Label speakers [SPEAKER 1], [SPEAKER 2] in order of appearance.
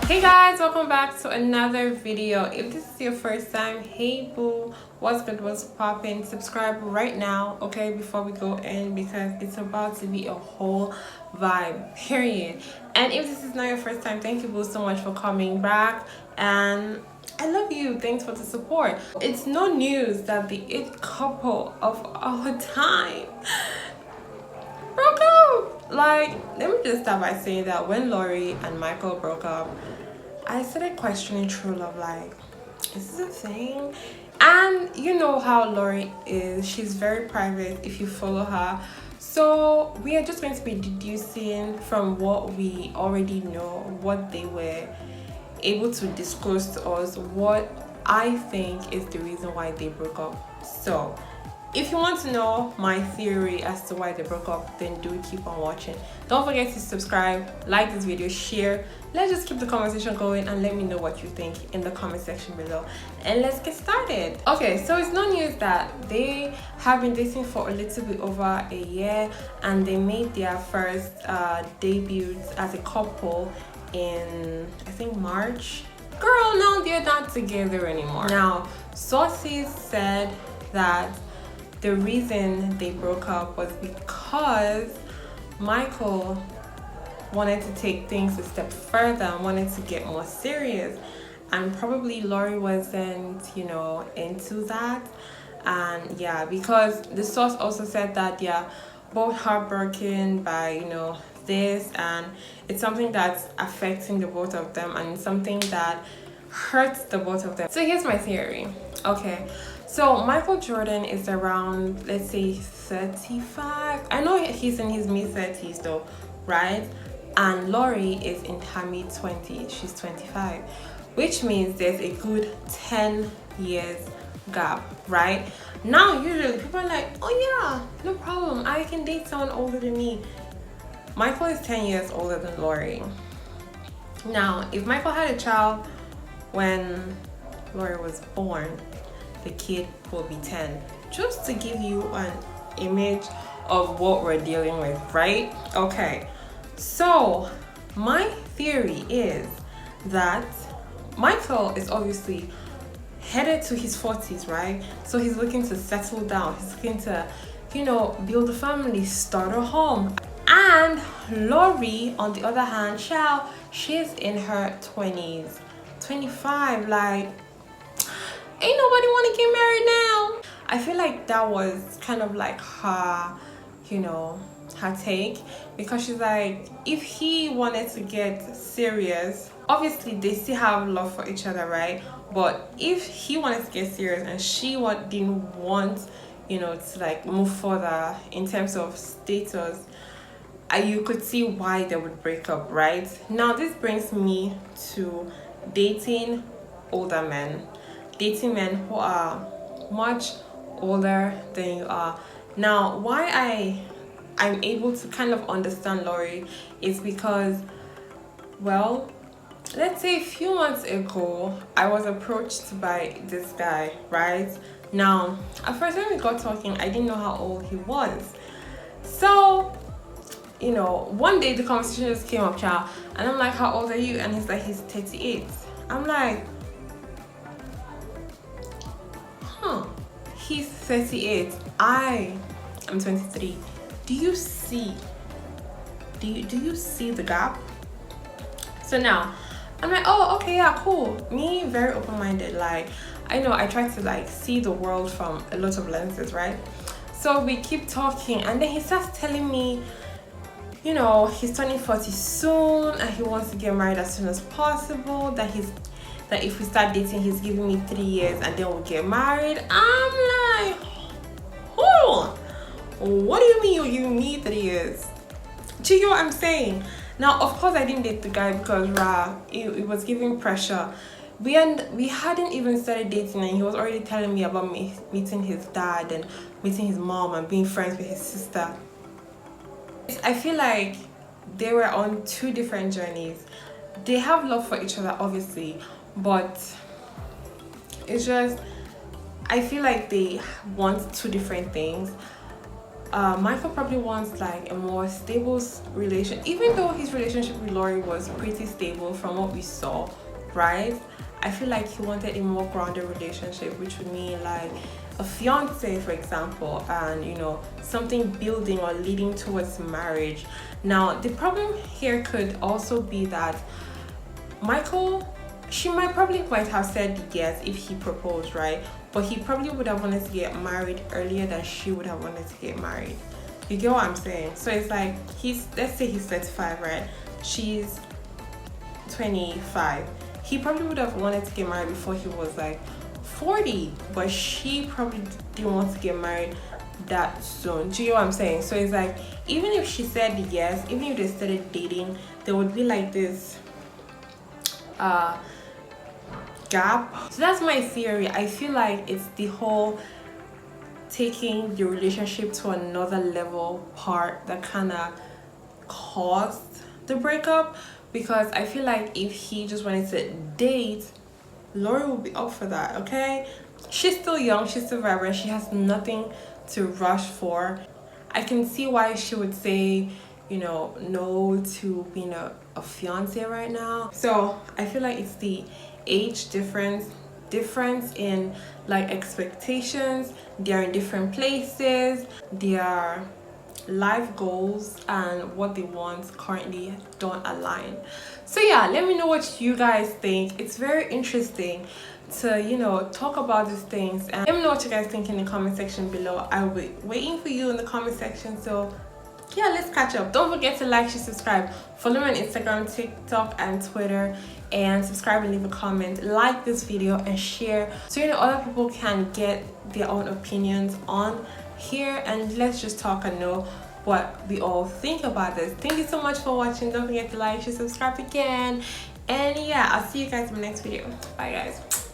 [SPEAKER 1] Hey guys, welcome back to another video. If this is your first time, hey boo, what's good, what's poppin'? Subscribe right now, okay, before we go in, because it's about to be a whole vibe, period. And if this is not your first time, thank you boo so much for coming back, and I love you. Thanks for the support. It's no news that the it couple of our time broke up. Like, let me just start by saying that when Lori and Michael broke up, I started questioning true love. Like, is this a thing? And you know how Lori is. She's very private if you follow her. So we are just going to be deducing from what we already know, what they were able to disclose to us, what I think is the reason why they broke up. So if you want to know my theory as to why they broke up, then do keep on watching. Don't forget to subscribe, like this video, share. Let's just keep the conversation going and let me know what you think in the comment section below. And let's get started. Okay, so it's no news that they have been dating for a little bit over a year, and they made their first debut as a couple in, I think, March. Girl, no, they're not together anymore. Now, sources said that the reason they broke up was because Michael wanted to take things a step further and wanted to get more serious, and probably Lori wasn't, into that. And yeah, because the source also said that both heartbroken by this, and it's something that's affecting the both of them, and something that hurts the both of them. So here's my theory. Okay, so Michael Jordan is around, let's say, 35. I know he's in his mid-30s though, right? And Lori is in her mid-20s. She's 25, which means there's a good 10 years gap, right? Now usually people are like, oh yeah, no problem, I can date someone older than me. Michael is 10 years older than Lori. Now, if Michael had a child when Lori was born, the kid will be 10. Just to give you an image of what we're dealing with, right? Okay, so my theory is that Michael is obviously headed to his 40s, right? So he's looking to settle down. He's looking to, build a family, start a home. And Lori, on the other hand, she's in her 20s, 25, like, ain't nobody want to get married now. I feel like that was kind of like her, her take, because she's like, if he wanted to get serious, obviously they still have love for each other, right? But if he wanted to get serious and she didn't want, to like move further in terms of status, you could see why they would break up, right? Now this brings me to dating older men. Dating men who are much older than you are. Now, why I'm able to kind of understand Lori is because, well, let's say a few months ago, I was approached by this guy, right? Now, at first when we got talking, I didn't know how old he was. So, one day the conversation just came up, child, and I'm like, how old are you? And he's like, he's 38. I'm like, he's 38. I am 23. Do you see the gap? So now I'm like, oh, okay, yeah, cool. Me, very open-minded. Like, I know I try to like see the world from a lot of lenses, right? So we keep talking, and then he starts telling me, he's turning 40 soon and he wants to get married as soon as possible, that if we start dating, he's giving me 3 years and then we'll get married. I'm like, hold on, what do you mean you're giving me 3 years? Do you know what I'm saying? Now, of course, I didn't date the guy because it was giving pressure. We hadn't even started dating, and he was already telling me about meeting his dad and meeting his mom and being friends with his sister. I feel like they were on two different journeys. They have love for each other, obviously, but it's just, I feel like they want two different things. Michael probably wants like a more stable relation, even though his relationship with Lori was pretty stable from what we saw, right? I feel like he wanted a more grounded relationship, which would mean like a fiance, for example, and you know, something building or leading towards marriage. Now the problem here could also be that Michael, she might have said yes if he proposed, right? But he probably would have wanted to get married earlier than she would have wanted to get married. You get what I'm saying? So it's like let's say he's 35, right? She's 25. He probably would have wanted to get married before he was like 40, but she probably didn't want to get married that soon. Do you know what I'm saying? So it's like, even if she said yes, even if they started dating, there would be like this gap. So that's my theory. I feel like it's the whole taking the relationship to another level part that kind of caused the breakup, because I feel like if he just wanted to date, Lori will be up for that. Okay, she's still young, she's still vibrant, she has nothing to rush for. I can see why she would say, you know, no to being a fiance right now. So I feel like it's the age difference in like expectations. They're in different places, their life goals and what they want currently don't align. So yeah, let me know what you guys think. It's very interesting to, you know, talk about these things, and let me know what you guys think in the comment section below. I'll be waiting for you in the comment section. So yeah, let's catch up. Don't forget to like, share, subscribe, follow me on Instagram, TikTok and Twitter, and subscribe and leave a comment. Like this video and share so you know other people can get their own opinions on here, and let's just talk and know what we all think about this. Thank you so much for watching. Don't forget to like, share, subscribe again, and yeah, I'll see you guys in the next video. Bye guys.